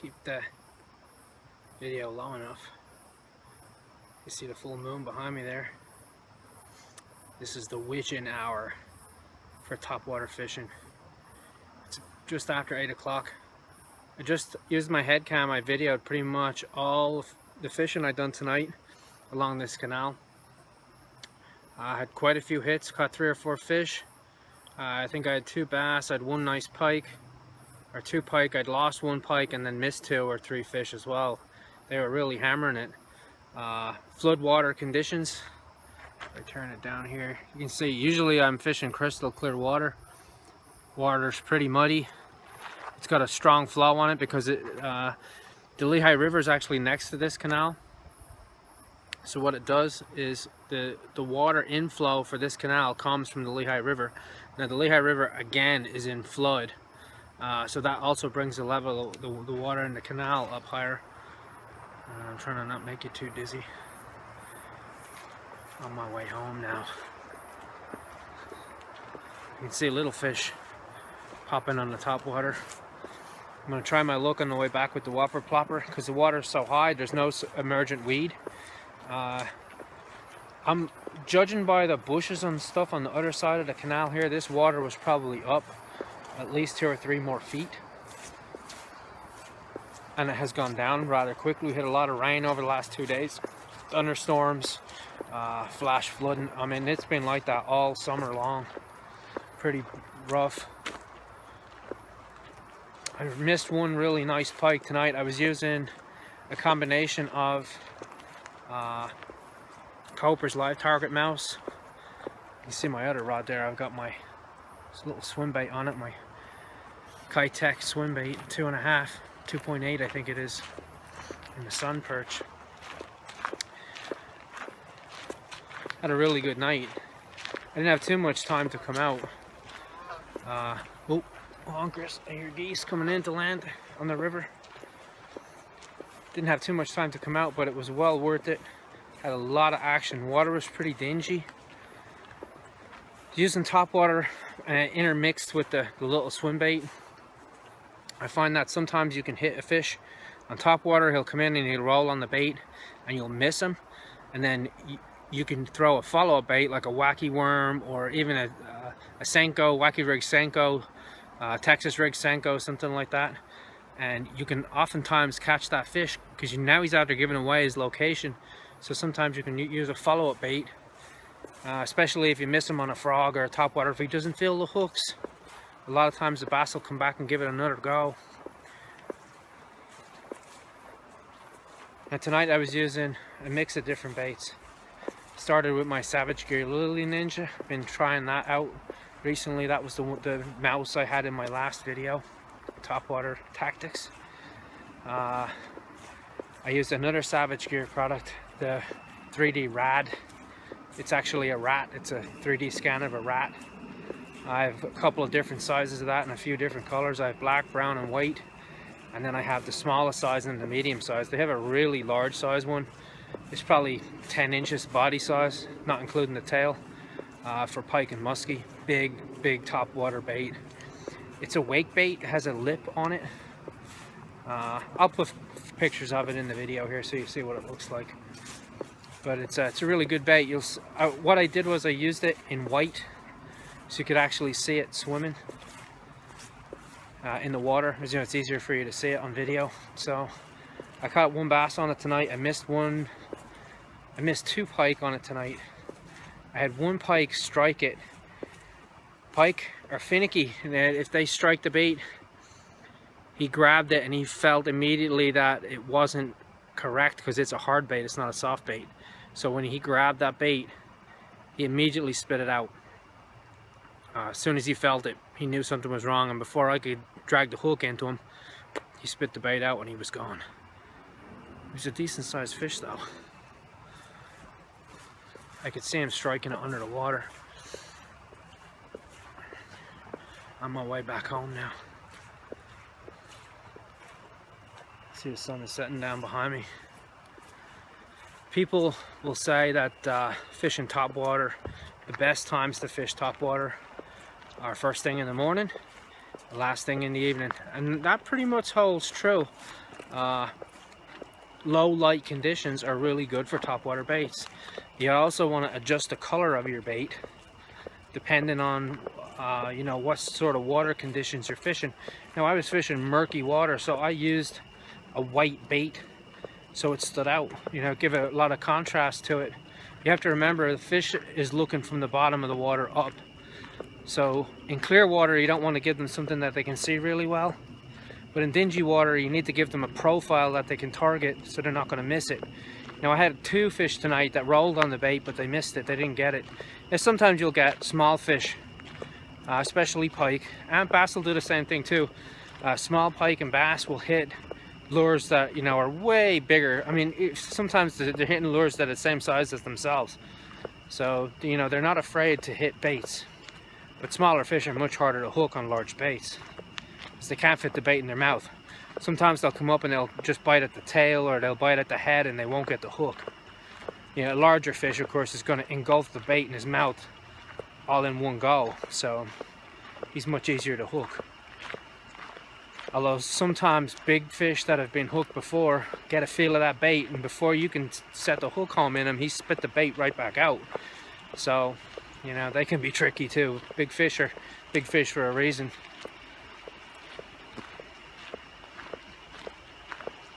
keep the video low enough. You see the full moon behind me there. This is the witching hour for topwater fishing. It's just after 8 o'clock. I just used my head cam. I videoed pretty much all of the fishing I've done tonight along this canal. I had quite a few hits, caught 3 or 4 fish. I think I had 2 bass, I had 1 nice pike, or 2 pike. I'd lost 1 pike and then missed 2 or 3 fish as well. They were really hammering it. Flood water conditions. If I turn it down here, you can see usually I'm fishing crystal clear water. Water's pretty muddy. It's got a strong flow on it because the Lehigh River is actually next to this canal. So what it does is the water inflow for this canal comes from the Lehigh River. Now the Lehigh River again is in flood, so that also brings the level of the water in the canal up higher. I'm trying to not make you too dizzy. On my way home now. You can see little fish popping on the top water. I'm going to try my luck on the way back with the whopper plopper because the water is so high, there's no emergent weed. I'm judging by the bushes and stuff on the other side of the canal here. This water was probably up at least 2 or 3 more feet. And it has gone down rather quickly. We had a lot of rain over the last 2 days. Thunderstorms, flash flooding. I mean, it's been like that all summer long. Pretty rough. I missed 1 really nice pike tonight. I was using a combination of Koppers live target mouse. You can see my other rod there. I've got my little swim bait on it, my Kitech swim bait, 2.5, 2.8 I think it is, in the sun perch. Had a really good night. I didn't have too much time to come out. Oh, honkers, I hear geese coming in to land on the river. Didn't have too much time to come out, but it was well worth it. Had a lot of action. Water was pretty dingy. Using topwater intermixed with the little swim bait, I find that sometimes you can hit a fish on topwater. He'll come in and he'll roll on the bait and you'll miss him, and then you can throw a follow-up bait like a wacky worm or even a Senko, wacky rig Senko, Texas rig Senko, something like that, and you can oftentimes catch that fish because now he's out there giving away his location. So sometimes you can use a follow-up bait, especially if you miss him on a frog or a topwater. If he doesn't feel the hooks, a lot of times the bass will come back and give it another go. And tonight I was using a mix of different baits. Started with my Savage Gear Lilli Ninja. Been trying that out recently. That was the mouse I had in my last video, Topwater Tactics. I used another Savage Gear product, the 3D Rad. It's actually a rat. It's a 3D scan of a rat. I have a couple of different sizes of that and a few different colors. I have black, brown and white, and then I have the smallest size and the medium size. They have a really large size one. It's probably 10 inches body size, not including the tail, for pike and muskie. Big topwater bait. It's a wake bait. It has a lip on it. I'll put pictures of it in the video here so you see what it looks like. But it's a really good bait. What I did was I used it in white so you could actually see it swimming in the water. As you know, it's easier for you to see it on video. So I caught 1 bass on it tonight. I missed 2 pike on it tonight. I had 1 pike strike it. Pike are finicky. If they strike the bait, he grabbed it and he felt immediately that it wasn't correct because it's a hard bait, it's not a soft bait. So when he grabbed that bait, he immediately spit it out. As soon as he felt it, he knew something was wrong, and before I could drag the hook into him, he spit the bait out and he was gone. He was a decent sized fish though. I could see him striking it under the water. On my way back home now. See the sun is setting down behind me. People will say that fishing topwater, the best times to fish topwater are first thing in the morning last thing in the evening. And that pretty much holds true. Low light conditions are really good for topwater baits. You also want to adjust the color of your bait depending on you know, what sort of water conditions you're fishing. Now, I was fishing murky water, so I used a white bait so it stood out, you know, give a lot of contrast to it. You have to remember the fish is looking from the bottom of the water up. So in clear water, you don't want to give them something that they can see really well. But in dingy water, you need to give them a profile that they can target so they're not going to miss it. Now, I had 2 fish tonight that rolled on the bait, but they missed it. They didn't get it. And sometimes you'll get small fish, especially pike, and bass will do the same thing too. Small pike and bass will hit lures that, you know, are way bigger. I mean, sometimes they're hitting lures that are the same size as themselves. So, you know, they're not afraid to hit baits. But smaller fish are much harder to hook on large baits, because they can't fit the bait in their mouth. Sometimes they'll come up and they'll just bite at the tail, or they'll bite at the head, and they won't get the hook. You know, a larger fish, of course, is going to engulf the bait in his mouth all in one go, so he's much easier to hook. Although sometimes big fish that have been hooked before get a feel of that bait, and before you can set the hook home in him, he spit the bait right back out. So, you know, they can be tricky too. Big fish are big fish for a reason.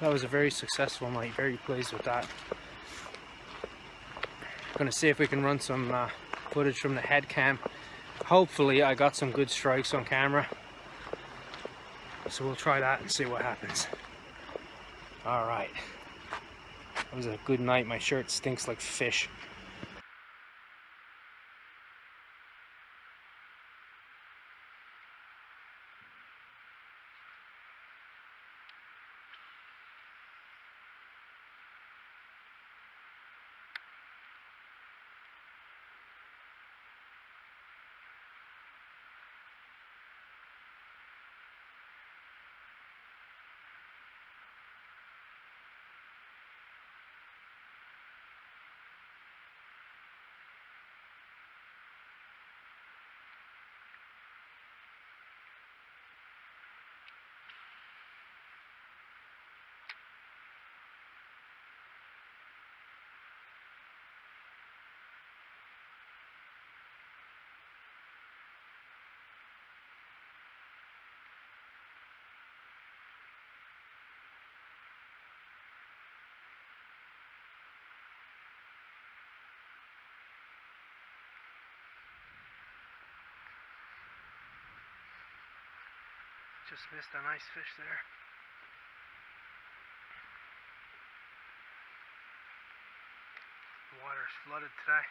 That was a very successful night, very pleased with that. Gonna see if we can run some footage from the head cam. Hopefully I got some good strikes on camera. So we'll try that and see what happens. Alright. That was a good night. My shirt stinks like fish. Just missed a nice fish there. The water's flooded today.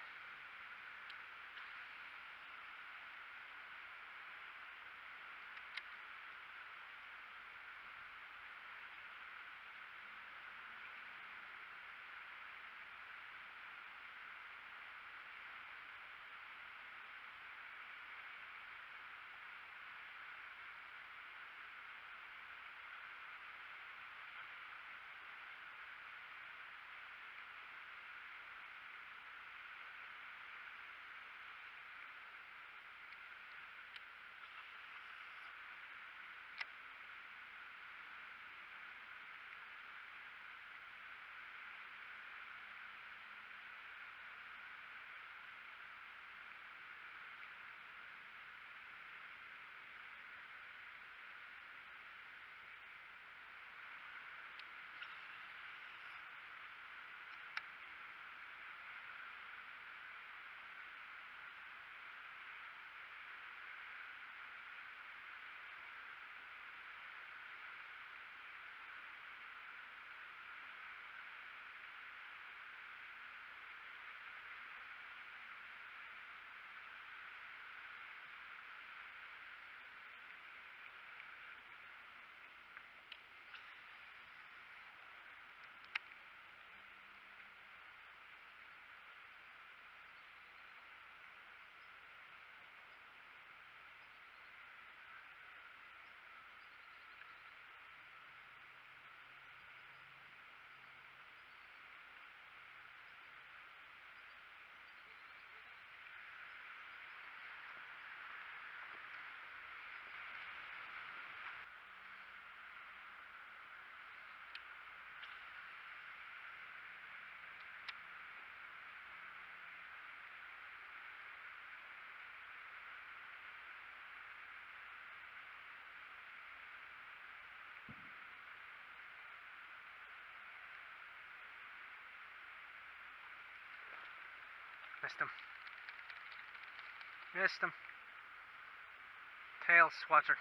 Missed him. Missed him. Tails, watch her.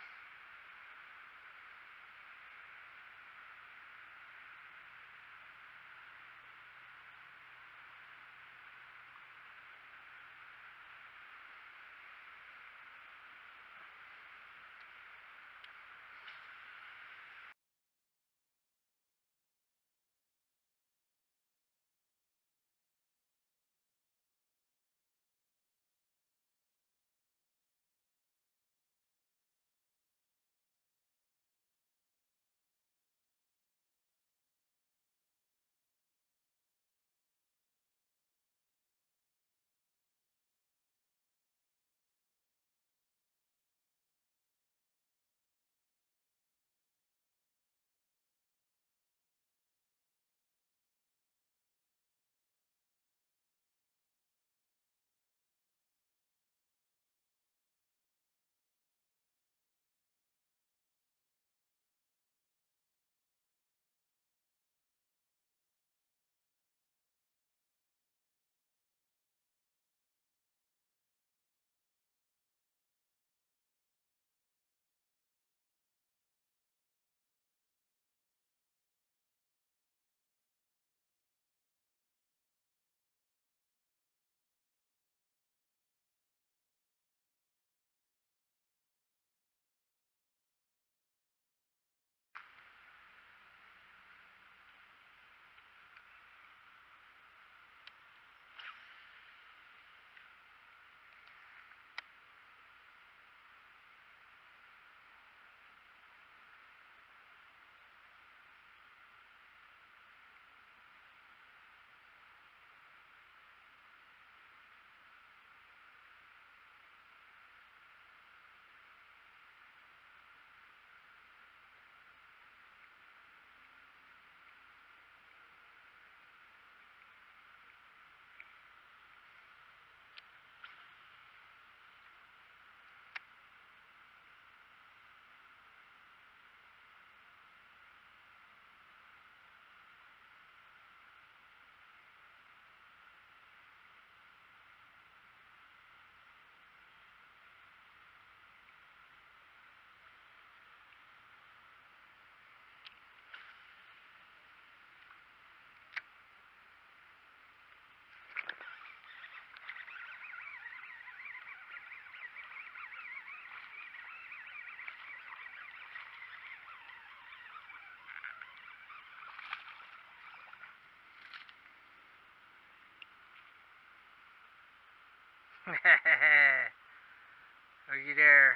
Are you there?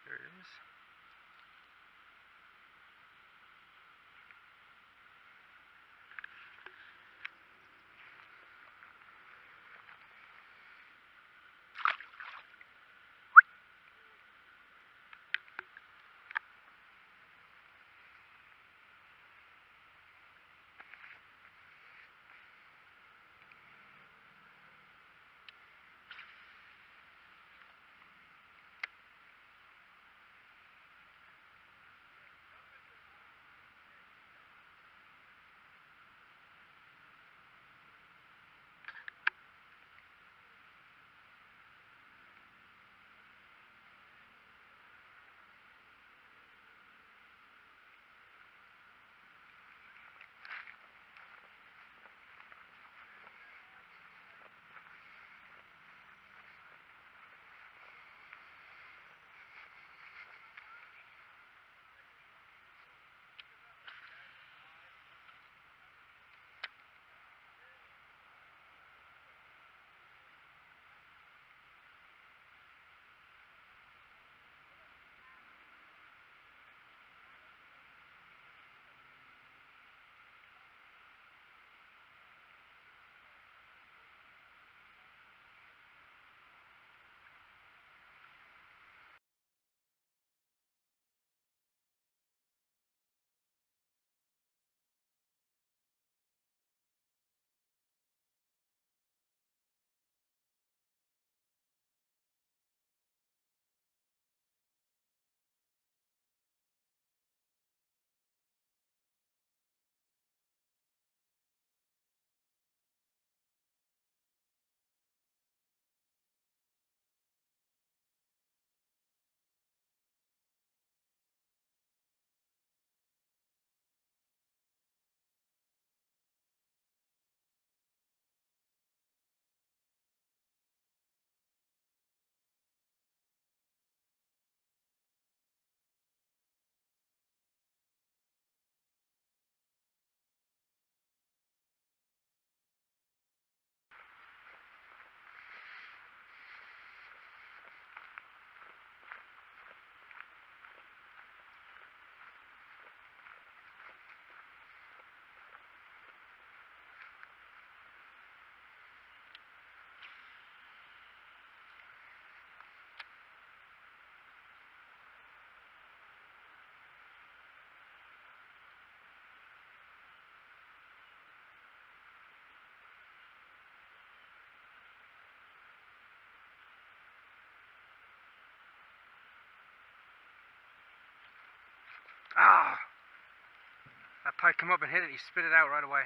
There it is. Ah! That pike come up and hit it, he spit it out right away.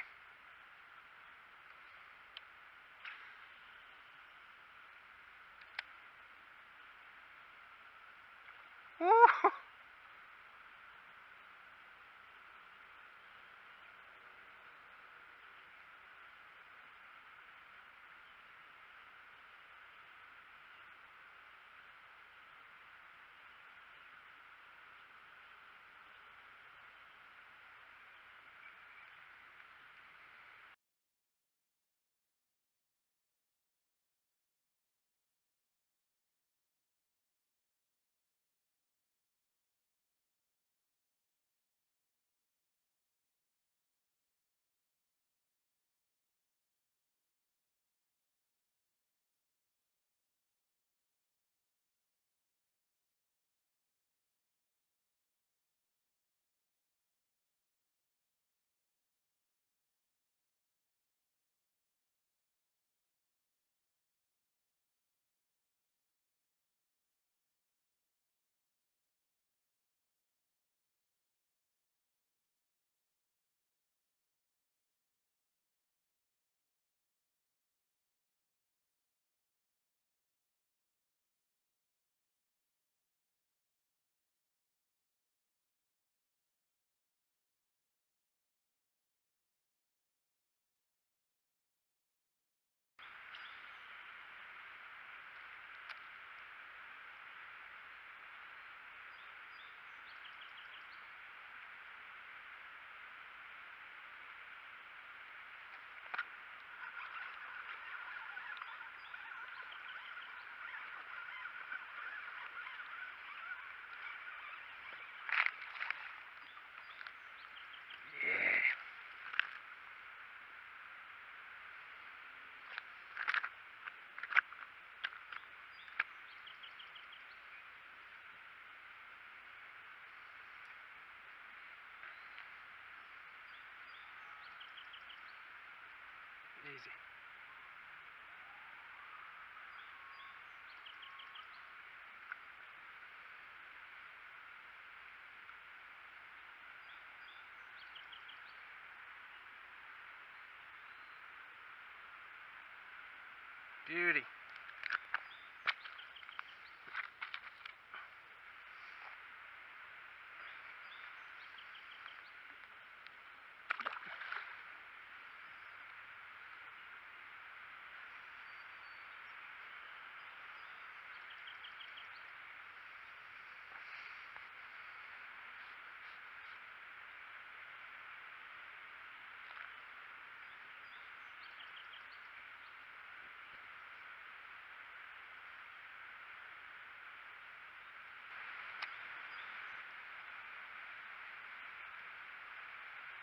Woo! Easy. Beauty.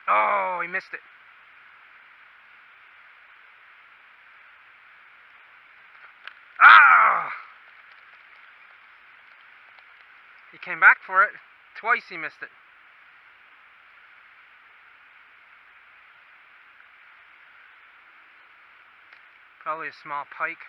Oh, he missed it. Ah! He came back for it. Twice he missed it. Probably a small pike.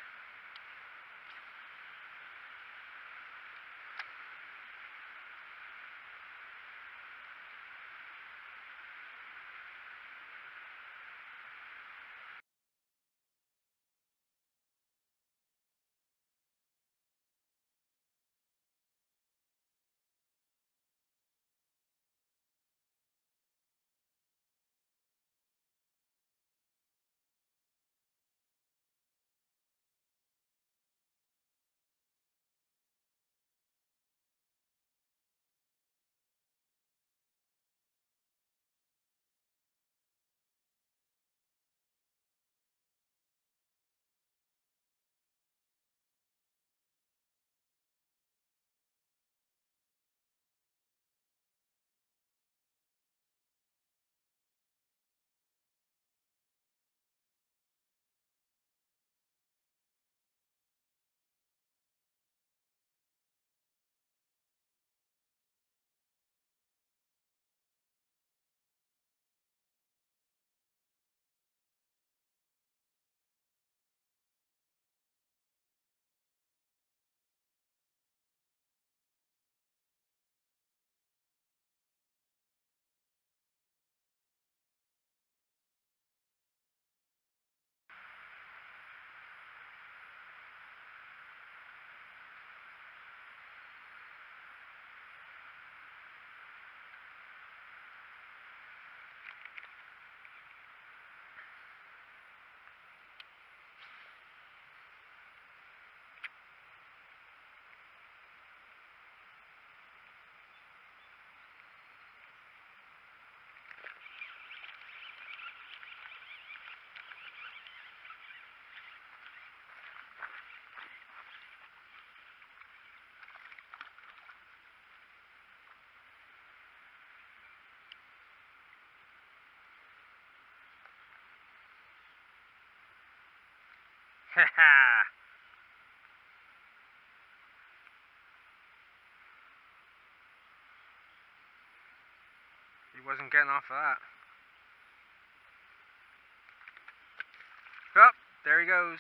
He wasn't getting off of that. Oh, there he goes.